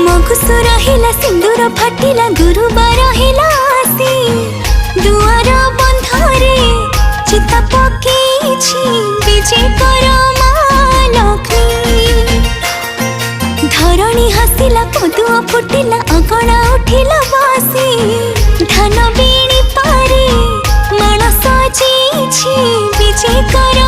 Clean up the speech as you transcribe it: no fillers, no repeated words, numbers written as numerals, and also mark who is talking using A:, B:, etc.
A: मगुसु रहिला सिंदूर फाटिला गुरुबार हिला आसी दुआर बंधरे चिता पकेछि विजय कर माँ लक्ष्मी। धरणी हसिला पदुआ फुटिला अगणा उठिला बासी धान बीणी पारे मानस सजिछि विजय कर